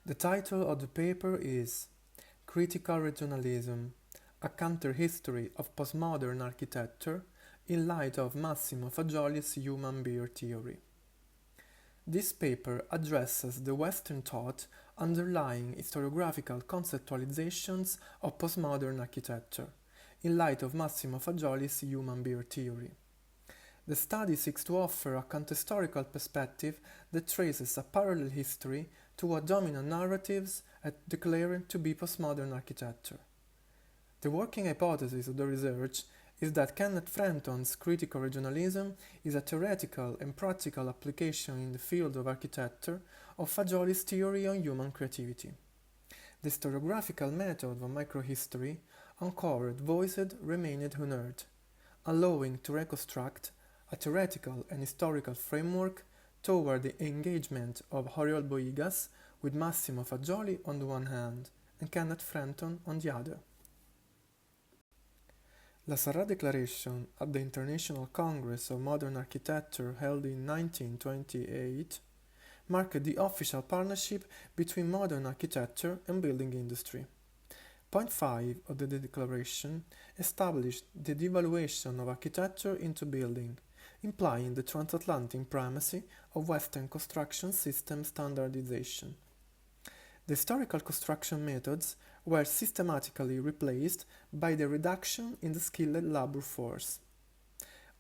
The title of the paper is Critical Regionalism, a Counter-History of Postmodern Architecture in Light of Massimo Fagioli's Human Beer Theory. This paper addresses the Western thought underlying historiographical conceptualizations of postmodern architecture in light of Massimo Fagioli's Human Beer Theory. The study seeks to offer a counterhistorical perspective that traces a parallel history to what dominant narratives had declared to be postmodern architecture. The working hypothesis of the research is that Kenneth Frampton's critical regionalism is a theoretical and practical application in the field of architecture of Fagioli's theory on human creativity. The historiographical method of microhistory, uncovered, voiced, remained unearthed, allowing to reconstruct a theoretical and historical framework toward the engagement of Oriol Bohigas with Massimo Fagioli on the one hand and Kenneth Frampton on the other. La Sarraz Declaration at the International Congress of Modern Architecture held in 1928 marked the official partnership between modern architecture and building industry. Point 5 of the declaration established the devaluation of architecture into building, implying the transatlantic primacy of Western construction system standardization. The historical construction methods were systematically replaced by the reduction in the skilled labor force.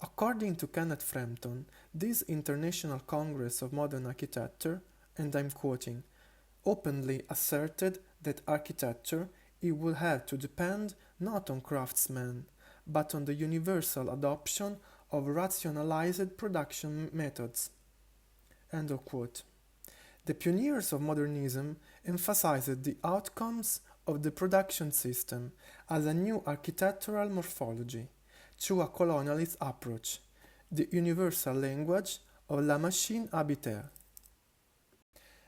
According to Kenneth Frampton, this International Congress of Modern Architecture, and I'm quoting, openly asserted that architecture it would have to depend not on craftsmen, but on the universal adoption of rationalized production methods. End of quote. The pioneers of modernism emphasized the outcomes of the production system as a new architectural morphology through a colonialist approach, the universal language of la machine habitaire.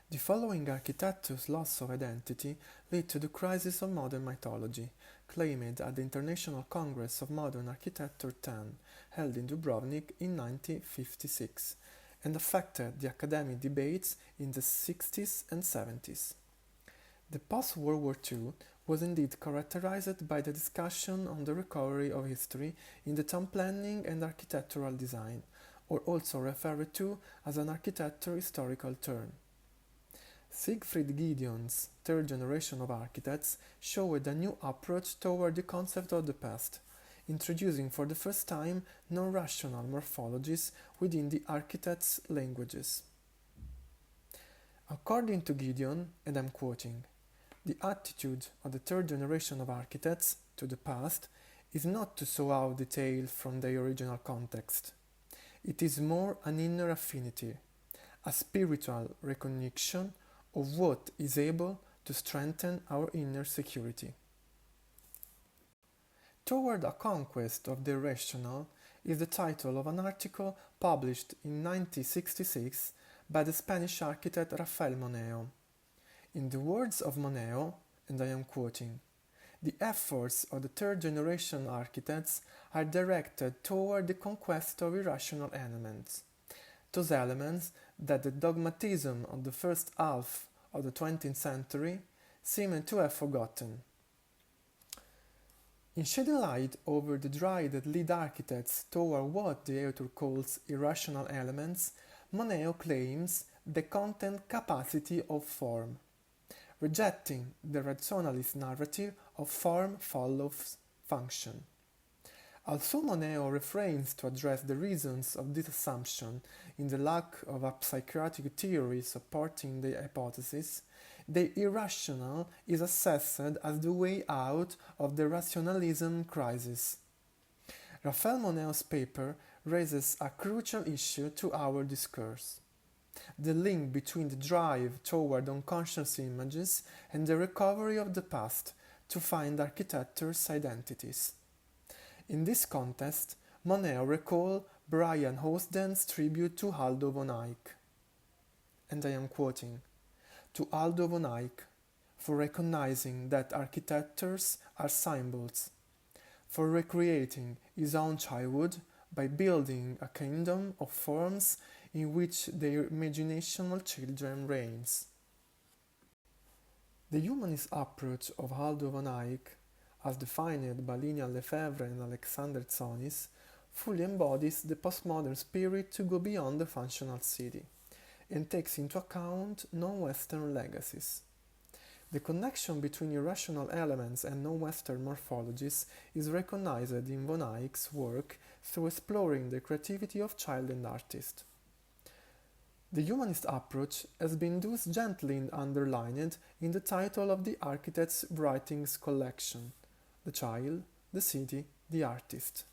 The following architecture's loss of identity led to the crisis of modern mythology, claimed at the International Congress of Modern Architecture 10, held in Dubrovnik in 1956, and affected the academic debates in the 60s and 70s. The post-World War II was indeed characterized by the discussion on the recovery of history in the town planning and architectural design, or also referred to as an architecture historical term. Siegfried Gideon's third generation of architects showed a new approach toward the concept of the past, introducing for the first time non-rational morphologies within the architects' languages. According to Gideon, and I'm quoting, the attitude of the third generation of architects to the past is not to saw out detail from their original context. It is more an inner affinity, a spiritual recognition of what is able to strengthen our inner security. Toward a Conquest of the Irrational is the title of an article published in 1966 by the Spanish architect Rafael Moneo. In the words of Moneo, and I am quoting, the efforts of the third generation architects are directed toward the conquest of irrational elements, those elements that the dogmatism of the first half of the 20th century seemed to have forgotten. In shedding light over the drive that lead architects toward what the author calls irrational elements, Moneo claims the content capacity of form, rejecting the rationalist narrative of form follows function. Although Moneo refrains to address the reasons of this assumption in the lack of a psychiatric theory supporting the hypothesis, the irrational is assessed as the way out of the rationalism crisis. Rafael Moneo's paper raises a crucial issue to our discourse: the link between the drive toward unconscious images and the recovery of the past to find architecture's identities. In this context, Moneo recalled Brian Hosden's tribute to Aldo von Eyck, and I am quoting, to Aldo von Eyck, for recognizing that architectures are symbols, for recreating his own childhood by building a kingdom of forms in which their imaginational children reigns. The humanist approach of Aldo van Eyck, as defined by Lilian Lefebvre and Alexander Tsonis, fully embodies the postmodern spirit to go beyond the functional city, and takes into account non-Western legacies. The connection between irrational elements and non-Western morphologies is recognized in von Eyck's work through exploring the creativity of child and artist. The humanist approach has been thus gently underlined in the title of the architect's writings collection, The Child, the City, the Artist.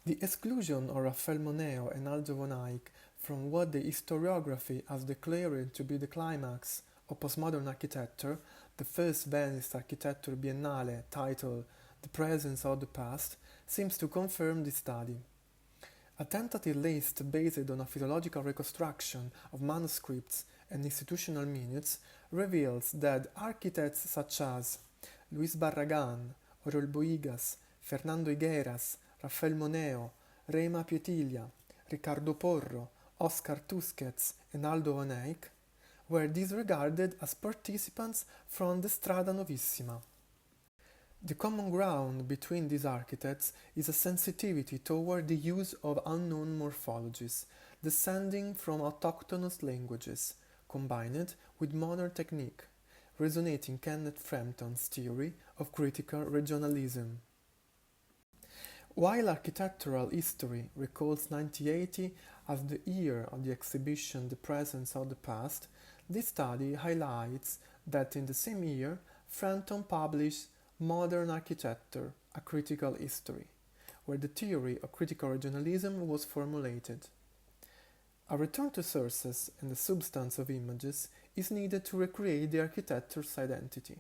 The exclusion of Raphael Moneo and Aldo von Eyck from what the historiography has declared to be the climax of postmodern architecture, the first Venice Architecture Biennale titled The Presence of the Past, seems to confirm this study. A tentative list based on a philological reconstruction of manuscripts and institutional minutes reveals that architects such as Luis Barragan, Oriol Bohigas, Fernando Higueras, Raphael Moneo, Reima Pietiglia, Ricardo Porro, Oscar Tusquets, and Aldo van Eyck were disregarded as participants from the Strada Novissima. The common ground between these architects is a sensitivity toward the use of unknown morphologies, descending from autochthonous languages, combined with modern technique, resonating Kenneth Frampton's theory of critical regionalism. While architectural history recalls 1980 as the year of the exhibition The Presence of the Past, this study highlights that in the same year, Frampton published Modern Architecture, a Critical History, where the theory of critical regionalism was formulated. A return to sources and the substance of images is needed to recreate the architecture's identity.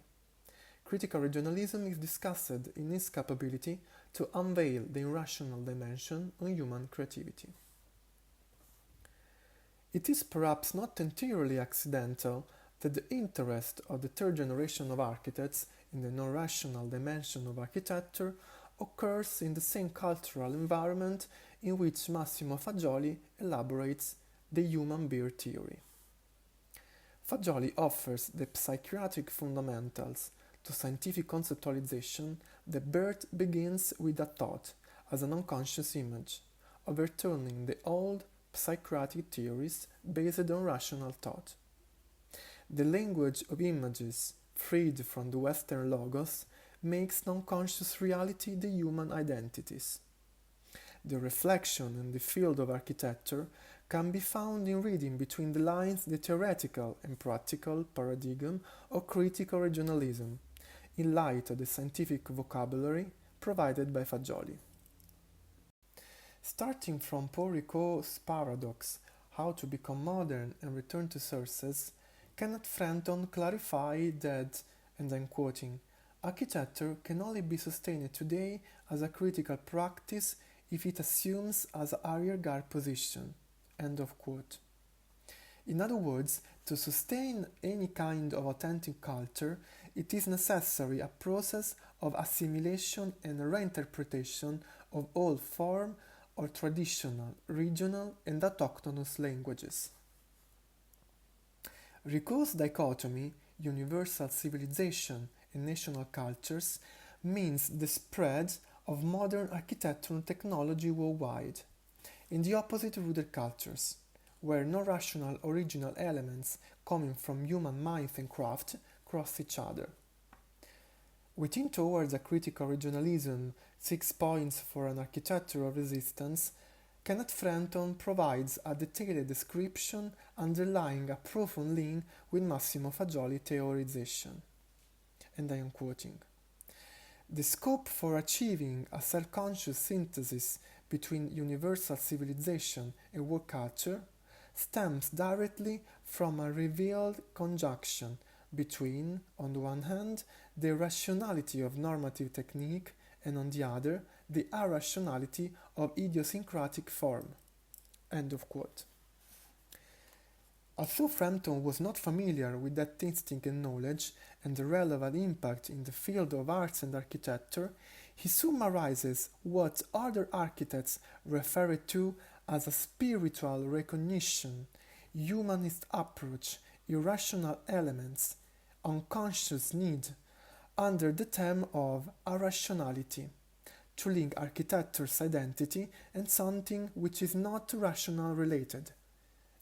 Critical regionalism is discussed in its capability to unveil the irrational dimension on human creativity. It is perhaps not entirely accidental that the interest of the third generation of architects in the non-rational dimension of architecture occurs in the same cultural environment in which Massimo Fagioli elaborates the human being theory. Fagioli offers the psychiatric fundamentals to scientific conceptualization that birth begins with a thought as an unconscious image, overturning the old psychiatric theories based on rational thought. The language of images, freed from the Western logos, makes non-conscious reality the human identities. The reflection in the field of architecture can be found in reading between the lines the theoretical and practical paradigm of critical regionalism, in light of the scientific vocabulary provided by Fagioli. Starting from Paul Ricoeur's paradox, How to Become Modern and Return to Sources, Kenneth Frampton clarified that, and I'm quoting, architecture can only be sustained today as a critical practice if it assumes as a rearguard position. End of quote. In other words, to sustain any kind of authentic culture, it is necessary a process of assimilation and reinterpretation of all form or traditional, regional, and autochthonous languages. Ricoeur's dichotomy, universal civilization and national cultures, means the spread of modern architectural technology worldwide, in the opposite of other cultures, where no rational original elements coming from human mind and craft cross each other. Within Towards a Critical Regionalism, 6 Points for an Architectural Resistance, Kenneth Frampton provides a detailed description underlying a profound link with Massimo Fagioli theorization. And I am quoting, "The scope for achieving a self-conscious synthesis between universal civilization and world culture stems directly from a revealed conjunction between, on the one hand, the rationality of normative technique and on the other, the irrationality of idiosyncratic form." End of quote. Although Frampton was not familiar with that instinct and knowledge and the relevant impact in the field of arts and architecture, he summarizes what other architects refer to as a spiritual recognition, humanist approach, irrational elements, unconscious need under the term of irrationality, to link architecture's identity and something which is not rational related,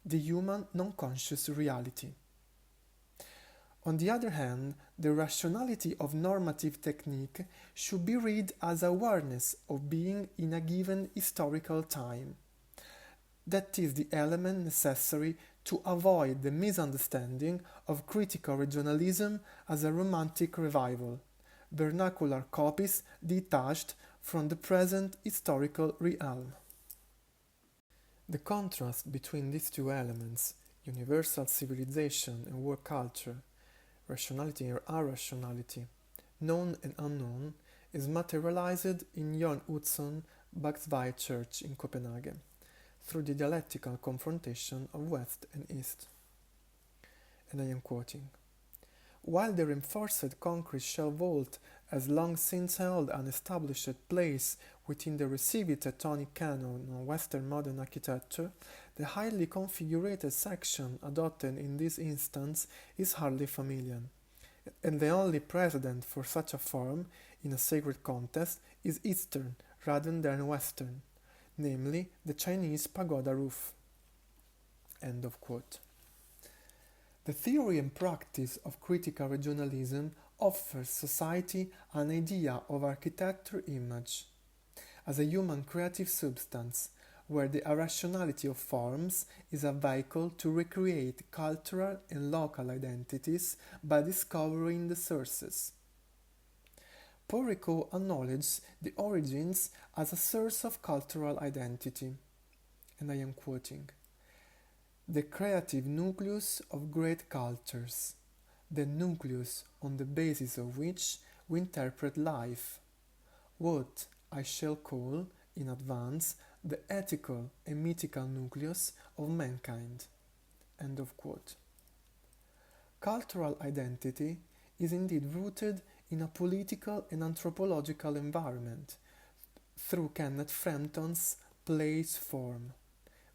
the human non-conscious reality. On the other hand, the rationality of normative technique should be read as awareness of being in a given historical time. That is the element necessary to avoid the misunderstanding of critical regionalism as a romantic revival, vernacular copies detached from the present historical realm. The contrast between these two elements, universal civilization and work culture, rationality or irrationality, known and unknown, is materialized in Jørn Utzon Bagsvej Church in Copenhagen, through the dialectical confrontation of West and East. And I am quoting, "While the reinforced concrete shell vault has long since held an established place within the received tectonic canon of Western modern architecture, the highly configurated section adopted in this instance is hardly familiar, and the only precedent for such a form, in a sacred context, is Eastern rather than Western, namely the Chinese pagoda roof." End of quote. The theory and practice of critical regionalism offers society an idea of architecture image as a human creative substance, where the irrationality of forms is a vehicle to recreate cultural and local identities by discovering the sources. Paul Ricoeur acknowledges the origins as a source of cultural identity, and I am quoting, "The creative nucleus of great cultures, the nucleus on the basis of which we interpret life, what I shall call, in advance, the ethical and mythical nucleus of mankind." End of quote. Cultural identity is indeed rooted in a political and anthropological environment through Kenneth Frampton's place form,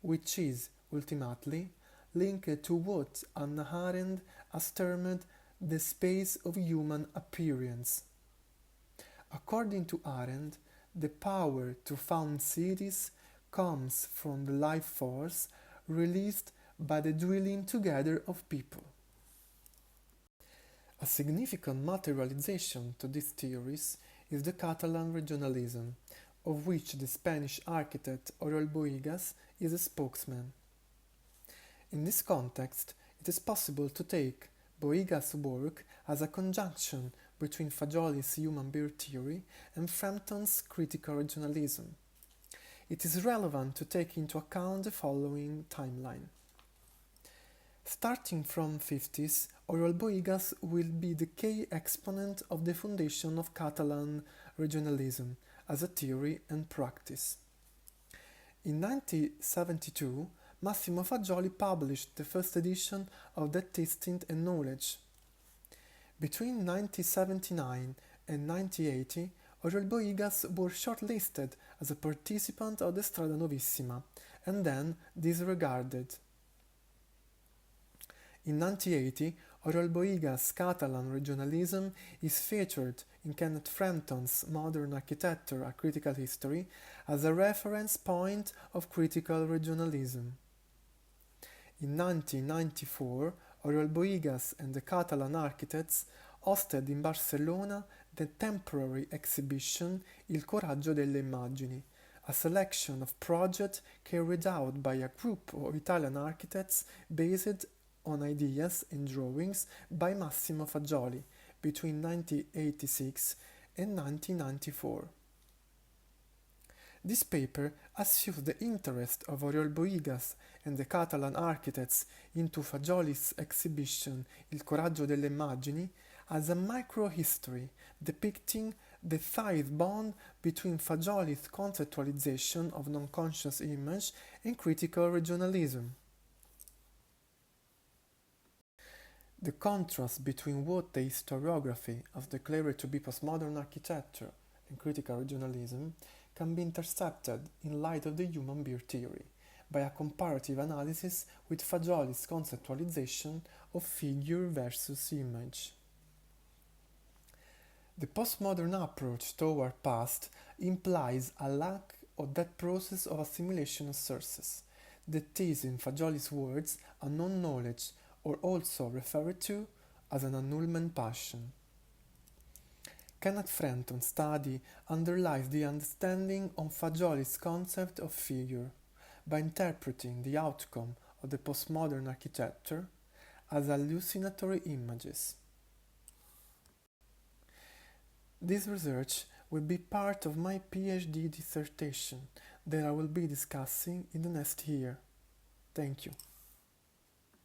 which is ultimately linked to what Hannah Arendt has termed the space of human appearance. According to Arendt, the power to found cities comes from the life force released by the dwelling together of people. A significant materialization to these theories is the Catalan regionalism, of which the Spanish architect Oriol Bohigas is a spokesman. In this context, it is possible to take Bohigas' work as a conjunction between Fagioli's human birth theory and Frampton's critical regionalism. It is relevant to take into account the following timeline. Starting from 50s, Oriol Bohigas will be the key exponent of the foundation of Catalan regionalism as a theory and practice. In 1972, Massimo Fagioli published the first edition of that Instinct and Knowledge. Between 1979 and 1980, Oriol Bohigas was shortlisted as a participant of the Strada Novissima, and then disregarded. In 1980, Oriol Bohigas' Catalan regionalism is featured in Kenneth Frampton's Modern Architecture, A Critical History as a reference point of critical regionalism. In 1994, Oriol Bohigas and the Catalan architects hosted in Barcelona the temporary exhibition Il coraggio delle immagini, a selection of projects carried out by a group of Italian architects based on ideas and drawings by Massimo Fagioli between 1986 and 1994. This paper assumes the interest of Oriol Bohigas and the Catalan architects into Fagioli's exhibition Il coraggio delle immagini as a micro-history depicting the tight bond between Fagioli's conceptualization of non-conscious image and critical regionalism. The contrast between what the historiography has declared to be postmodern architecture and critical regionalism can be intercepted in light of the human birth theory, by a comparative analysis with Fagioli's conceptualization of figure versus image. The postmodern approach toward past implies a lack of that process of assimilation of sources, that is, in Fagioli's words, a non-knowledge, or also referred to as an annulment passion. Kenneth Frenton's study underlies the understanding of Fagioli's concept of figure by interpreting the outcome of the postmodern architecture as hallucinatory images. This research will be part of my PhD dissertation that I will be discussing in the next year. Thank you.